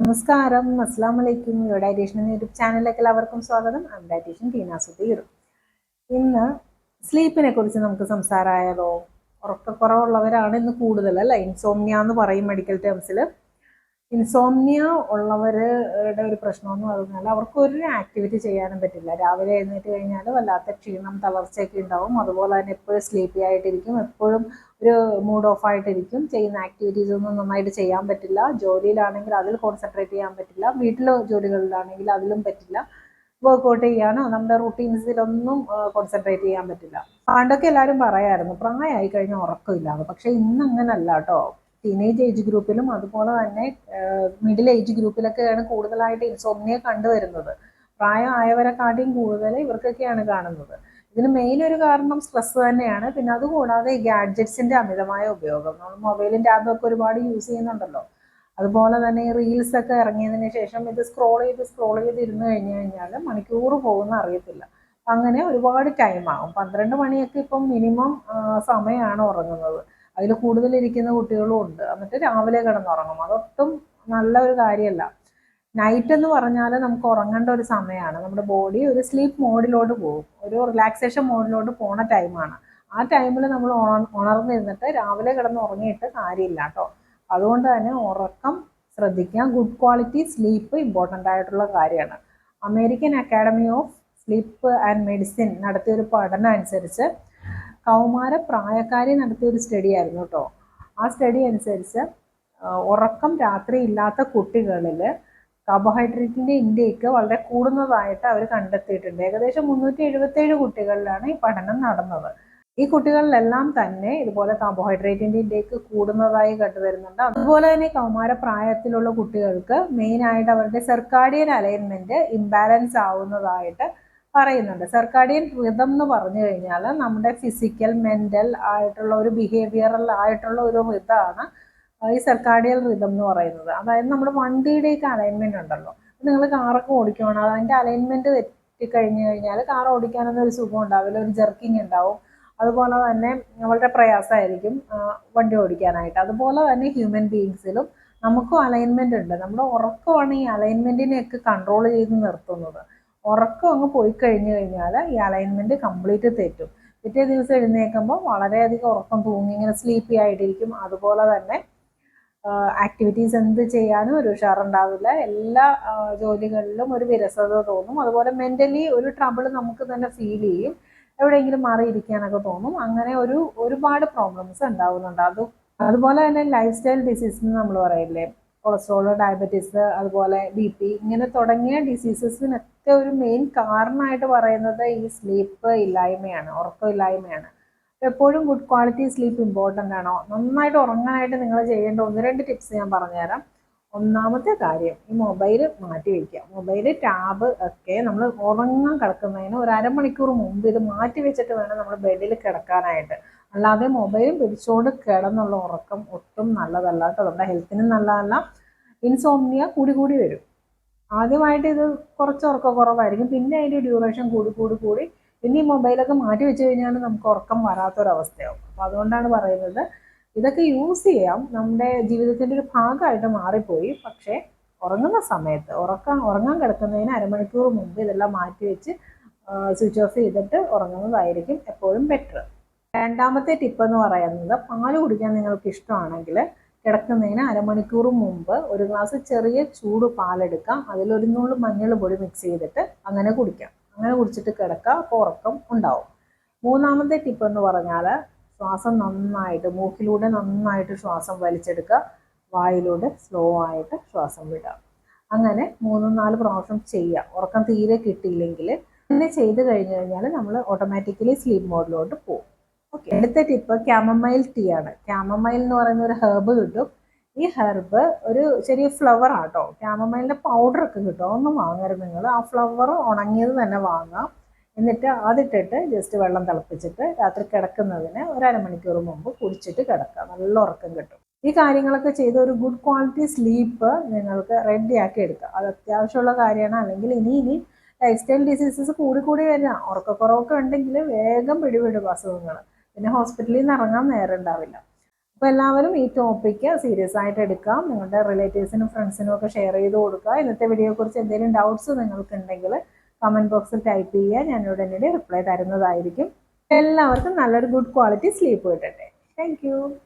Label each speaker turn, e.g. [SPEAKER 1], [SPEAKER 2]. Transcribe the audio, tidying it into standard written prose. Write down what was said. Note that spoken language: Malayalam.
[SPEAKER 1] നമസ്കാരം, അസ്സാം വലൈക്കും. ഡയറ്റീഷ്യൻ യൂട്യൂബ് ചാനലിലേക്ക് എല്ലാവർക്കും സ്വാഗതം. ഡയറ്റീഷ്യൻ ടീന സുധീർ. ഇന്ന് സ്ലീപ്പിനെ കുറിച്ച് നമുക്ക് സംസാരമായതോ. ഉറക്കക്കുറവുള്ളവരാണ് ഇന്ന് കൂടുതൽ അല്ലേ, ഇൻസോംനിയ എന്ന് പറയും മെഡിക്കൽ ടേംസിൽ. ഇൻസോംനിയ ഉള്ളവരുടെ ഒരു പ്രശ്നം എന്ന് പറഞ്ഞാൽ അവർക്ക് ഒരു ആക്ടിവിറ്റി ചെയ്യാനും പറ്റില്ല. രാവിലെ എഴുന്നേറ്റ് കഴിഞ്ഞാൽ വല്ലാത്ത ക്ഷീണം, തളർച്ചയൊക്കെ ഉണ്ടാവും. അതുപോലെ തന്നെ എപ്പോഴും സ്ലീപ്പി ആയിട്ടിരിക്കും, എപ്പോഴും ഒരു മൂഡ് ഓഫ് ആയിട്ടിരിക്കും. ചെയ്യുന്ന ആക്ടിവിറ്റീസ് ഒന്നും നന്നായിട്ട് ചെയ്യാൻ പറ്റില്ല. ജോലിയിലാണെങ്കിൽ അതിൽ കോൺസെൻട്രേറ്റ് ചെയ്യാൻ പറ്റില്ല, വീട്ടിലെ ജോലികളിലാണെങ്കിൽ അതിലും പറ്റില്ല. വർക്കൗട്ട് ചെയ്യാനോ നമ്മുടെ റുട്ടീൻസിലൊന്നും കോൺസെൻട്രേറ്റ് ചെയ്യാൻ പറ്റില്ല. പണ്ടൊക്കെ എല്ലാവരും പറയായിരുന്നു പ്രായമായി കഴിഞ്ഞാൽ ഉറക്കമില്ലാന്ന്. പക്ഷെ ഇന്ന് അങ്ങനല്ല കേട്ടോ. ടീനേജ് ഏജ് ഗ്രൂപ്പിലും അതുപോലെ തന്നെ മിഡിൽ ഏജ് ഗ്രൂപ്പിലൊക്കെയാണ് കൂടുതലായിട്ട് ഇൻസോംനിയ കണ്ടുവരുന്നത്. പ്രായമായവരെക്കാട്ടിയും കൂടുതൽ ഇവർക്കൊക്കെയാണ് കാണുന്നത്. ഇതിന് മെയിൻ ഒരു കാരണം സ്ട്രെസ് തന്നെയാണ്. പിന്നെ അതുകൂടാതെ ഈ ഗാഡ്ജറ്റ്സിന്റെ അമിതമായ ഉപയോഗം. നമ്മൾ മൊബൈലും ടാബും ഒക്കെ ഒരുപാട് യൂസ് ചെയ്യുന്നുണ്ടല്ലോ. അതുപോലെ തന്നെ ഈ റീൽസ് ഒക്കെ ഇറങ്ങിയതിന് ശേഷം ഇത് സ്ക്രോൾ ചെയ്ത് ഇരുന്ന് കഴിഞ്ഞാൽ മണിക്കൂർ പോകുന്ന അറിയത്തില്ല. അങ്ങനെ ഒരുപാട് ടൈം ആകും. 12 മണിയൊക്കെ ഇപ്പം മിനിമം സമയമാണ് ഉറങ്ങുന്നത്. അതിൽ കൂടുതലിരിക്കുന്ന കുട്ടികളും ഉണ്ട്. എന്നിട്ട് രാവിലെ കിടന്നുറങ്ങും. അതൊട്ടും നല്ല ഒരു കാര്യമല്ല. നൈറ്റ് എന്ന് പറഞ്ഞാൽ നമുക്ക് ഉറങ്ങേണ്ട ഒരു സമയമാണ്. നമ്മുടെ ബോഡി ഒരു സ്ലീപ്പ് മോഡിലോട്ട് പോകും, ഒരു റിലാക്സേഷൻ മോഡിലോട്ട് പോണ ടൈമാണ്. ആ ടൈമിൽ നമ്മൾ ഉണർന്നിരുന്നിട്ട് രാവിലെ കിടന്ന് ഉറങ്ങിയിട്ട് കാര്യമില്ല കേട്ടോ. അതുകൊണ്ട് തന്നെ ഉറക്കം ശ്രദ്ധിക്കുക. ഗുഡ് ക്വാളിറ്റി സ്ലീപ്പ് ഇമ്പോർട്ടൻ്റ് ആയിട്ടുള്ള കാര്യമാണ്. American academy of sleep and medicine നടത്തിയൊരു പഠനം അനുസരിച്ച് കൗമാര പ്രായക്കാരി നടത്തിയൊരു സ്റ്റഡി ആയിരുന്നു കേട്ടോ. ആ സ്റ്റഡി അനുസരിച്ച് ഉറക്കം രാത്രി ഇല്ലാത്ത കുട്ടികളിൽ കാർബോഹൈഡ്രേറ്റിൻ്റെ ഇൻടേക്ക് വളരെ കൂടുന്നതായിട്ട് അവർ കണ്ടെത്തിയിട്ടുണ്ട്. ഏകദേശം 377 കുട്ടികളിലാണ് ഈ പഠനം നടന്നത്. ഈ കുട്ടികളിലെല്ലാം തന്നെ ഇതുപോലെ കാർബോഹൈഡ്രേറ്റിൻ്റെ ഇൻടേക്ക് കൂടുന്നതായി കണ്ടുവരുന്നുണ്ട്. അതുപോലെ തന്നെ കൗമാരപ്രായത്തിലുള്ള കുട്ടികൾക്ക് മെയിനായിട്ട് അവരുടെ സർക്കാഡിയൻ അലൈൻമെൻറ്റ് ഇംബാലൻസ് ആവുന്നതായിട്ട് പറയുന്നുണ്ട്. സർക്കാഡിയൻ റിതം എന്ന് പറഞ്ഞു കഴിഞ്ഞാൽ നമ്മുടെ ഫിസിക്കൽ, മെൻ്റൽ ആയിട്ടുള്ള ഒരു ബിഹേവിയറൽ ആയിട്ടുള്ള ഒരു റിതമാണ് ഈ സർക്കാഡിയൽ റിതം എന്ന് പറയുന്നത്. അതായത് നമ്മുടെ വണ്ടിയുടെയൊക്കെ അലൈൻമെൻറ്റ് ഉണ്ടല്ലോ. നിങ്ങൾ കാറൊക്കെ ഓടിക്കുകയാണ്, അതിൻ്റെ അലൈൻമെൻറ്റ് തെറ്റിക്കഴിഞ്ഞ് കഴിഞ്ഞാൽ കാർ ഓടിക്കാനൊന്നും ഒരു സുഖം ഉണ്ടാവില്ല, ഒരു ജെർക്കിങ് ഉണ്ടാവും. അതുപോലെ തന്നെ വളരെ പ്രയാസമായിരിക്കും വണ്ടി ഓടിക്കാനായിട്ട്. അതുപോലെ തന്നെ ഹ്യൂമൻ ബീയിങ്സിലും നമുക്കും അലൈൻമെൻറ്റ് ഉണ്ട്. നമ്മുടെ ഉറക്കമാണ് ഈ അലൈൻമെൻറ്റിനെയൊക്കെ കൺട്രോൾ ചെയ്ത് നിർത്തുന്നത്. ഉറക്കം അങ്ങ് പോയി കഴിഞ്ഞ് കഴിഞ്ഞാൽ ഈ അലൈൻമെൻറ്റ് കംപ്ലീറ്റ് തെറ്റും. പിറ്റേ ദിവസം എഴുന്നേൽക്കുമ്പോൾ വളരെയധികം ഉറക്കം തൂങ്ങി ഇങ്ങനെ സ്ലീപ്പി ആയിട്ടിരിക്കും. അതുപോലെ തന്നെ ആക്ടിവിറ്റീസ് എന്ത് ചെയ്യാനും ഒരു ഉഷാറുണ്ടാവില്ല. എല്ലാ ജോലികളിലും ഒരു വിരസത തോന്നും. അതുപോലെ മെൻ്റലി ഒരു ട്രബിൾ നമുക്ക് തന്നെ ഫീൽ ചെയ്യും. എവിടെയെങ്കിലും മാറിയിരിക്കാനൊക്കെ തോന്നും. അങ്ങനെ ഒരുപാട് പ്രോബ്ലംസ് ഉണ്ടാവുന്നുണ്ട്. അതുപോലെ തന്നെ ലൈഫ് സ്റ്റൈൽ ഡിസീസ് എന്ന് നമ്മൾ പറയില്ലേ, കൊളസ്ട്രോൾ, ഡയബറ്റീസ്, അതുപോലെ BP, ഇങ്ങനെ തുടങ്ങിയ ഡിസീസസിനൊക്കെ ഒരു മെയിൻ കാരണമായിട്ട് പറയുന്നത് ഈ സ്ലീപ്പ് ഇല്ലായ്മയാണ്, ഉറക്കമില്ലായ്മയാണ്. എപ്പോഴും ഗുഡ് ക്വാളിറ്റി സ്ലീപ്പ് ഇമ്പോർട്ടൻ്റ് ആണോ. നന്നായിട്ട് ഉറങ്ങാനായിട്ട് നിങ്ങൾ ചെയ്യേണ്ട 1-2 ടിപ്സ് ഞാൻ പറഞ്ഞുതരാം. ഒന്നാമത്തെ കാര്യം, ഈ മൊബൈൽ മാറ്റി വയ്ക്കുക. മൊബൈൽ, ടാബ് ഒക്കെ നമ്മൾ ഉറങ്ങാൻ കിടക്കുന്നതിന് ഒരു അരമണിക്കൂർ മുമ്പ് ഇത് മാറ്റി വെച്ചിട്ട് വേണം നമ്മൾ ബെഡിൽ കിടക്കാനായിട്ട്. അല്ലാതെ മൊബൈൽ പിടിച്ചുകൊണ്ട് കിടന്നുള്ള ഉറക്കം ഒട്ടും നല്ലതല്ല കേട്ടോ. നമ്മുടെ ഹെൽത്തിനും നല്ലതല്ല. ഇൻസോംനിയ കൂടി വരും. ആദ്യമായിട്ട് ഇത് കുറച്ച് ഉറക്കക്കുറവായിരിക്കും, പിന്നെ അതിൻ്റെ ഡ്യൂറേഷൻ കൂടി പിന്നെ ഈ മൊബൈലൊക്കെ മാറ്റി വെച്ച് കഴിഞ്ഞാൽ നമുക്ക് ഉറക്കം വരാത്തൊരവസ്ഥയാവും. അപ്പോൾ അതുകൊണ്ടാണ് പറയുന്നത് ഇതൊക്കെ യൂസ് ചെയ്യാം, നമ്മുടെ ജീവിതത്തിൻ്റെ ഒരു ഭാഗമായിട്ട് മാറിപ്പോയി. പക്ഷേ ഉറങ്ങുന്ന സമയത്ത് ഉറങ്ങാൻ കിടക്കുന്നതിന് അരമണിക്കൂർ മുമ്പ് ഇതെല്ലാം മാറ്റി വെച്ച് സ്വിച്ച് ഓഫ് ചെയ്തിട്ട് ഉറങ്ങുന്നതായിരിക്കും എപ്പോഴും ബെറ്റർ. രണ്ടാമത്തെ ടിപ്പ് എന്ന് പറയുന്നത്, പാല് കുടിക്കാൻ നിങ്ങൾക്ക് ഇഷ്ടമാണെങ്കിൽ കിടക്കുന്നതിന് അരമണിക്കൂർ മുമ്പ് ഒരു ഗ്ലാസ് ചെറിയ ചൂട് പാലെടുക്കാം. അതിലൊരു നുള്ളു മഞ്ഞൾ പൊടി മിക്സ് ചെയ്തിട്ട് അങ്ങനെ കുടിക്കാം. അങ്ങനെ കുടിച്ചിട്ട് കിടക്കുക. അപ്പോൾ ഉറക്കം ഉണ്ടാവും. മൂന്നാമത്തെ ടിപ്പ് എന്ന് പറഞ്ഞാൽ, ശ്വാസം നന്നായിട്ട് മൂക്കിലൂടെ നന്നായിട്ട് ശ്വാസം വലിച്ചെടുക്കുക, വായിലൂടെ സ്ലോ ആയിട്ട് ശ്വാസം വിടുക. അങ്ങനെ 3-4 പ്രാവശ്യം ചെയ്യുക. ഉറക്കം തീരെ കിട്ടിയില്ലെങ്കിൽ അങ്ങനെ ചെയ്ത് കഴിഞ്ഞ് കഴിഞ്ഞാൽ നമ്മൾ ഓട്ടോമാറ്റിക്കലി സ്ലീപ്പ് മോഡിലോട്ട് പോകും. ഓക്കെ. അടുത്ത ടിപ്പ് ക്യാമമൈൽ ടീ ആണ്. ക്യാമമൈൽ എന്ന് പറയുന്ന ഒരു ഹെർബ് കിട്ടും. ഈ ഹെർബ് ഒരു ചെറിയ ഫ്ലവർ ആട്ടോ. ക്യാമമൈലിൻ്റെ പൗഡറൊക്കെ കിട്ടും, അതൊന്നും വാങ്ങരുത് നിങ്ങൾ. ആ ഫ്ലവർ ഉണങ്ങിയത് തന്നെ വാങ്ങാം. എന്നിട്ട് അതിട്ടിട്ട് ജസ്റ്റ് വെള്ളം തിളപ്പിച്ചിട്ട് രാത്രി കിടക്കുന്നതിന് ഒരു അരമണിക്കൂർ മുമ്പ് കുടിച്ചിട്ട് കിടക്കുക. നല്ല ഉറക്കം കിട്ടും. ഈ കാര്യങ്ങളൊക്കെ ചെയ്ത് ഒരു ഗുഡ് ക്വാളിറ്റി സ്ലീപ്പ് നിങ്ങൾക്ക് റെഡിയാക്കി എടുക്കുക. അത് അത്യാവശ്യമുള്ള കാര്യമാണ്. അല്ലെങ്കിൽ ഇനി ലൈഫ് സ്റ്റൈൽ ഡിസീസസ് കൂടി വരിക. ഉറക്കക്കുറവൊക്കെ ഉണ്ടെങ്കിൽ വേഗം പിടിപെടും അസുഖങ്ങൾ. പിന്നെ ഹോസ്പിറ്റലിൽ നിന്ന് ഇറങ്ങാൻ നേരം ഉണ്ടാവില്ല. അപ്പോൾ എല്ലാവരും ഈ ടോപ്പിക്ക് സീരിയസ് ആയിട്ട് എടുക്കാം. നിങ്ങളുടെ റിലേറ്റീവ്സിനും ഫ്രണ്ട്സിനും ഒക്കെ ഷെയർ ചെയ്ത് കൊടുക്കുക. ഇന്നത്തെ വീഡിയോയെക്കുറിച്ച് എന്തെങ്കിലും ഡൗട്ട്സ് നിങ്ങൾക്കുണ്ടെങ്കിൽ കമൻറ്റ് ബോക്സിൽ ടൈപ്പ് ചെയ്യുക. ഞാൻ ഉടനടി റിപ്ലൈ തരുന്നതായിരിക്കും. എല്ലാവർക്കും നല്ലൊരു ഗുഡ് ക്വാളിറ്റി സ്ലീപ്പ് കിട്ടട്ടെ. താങ്ക്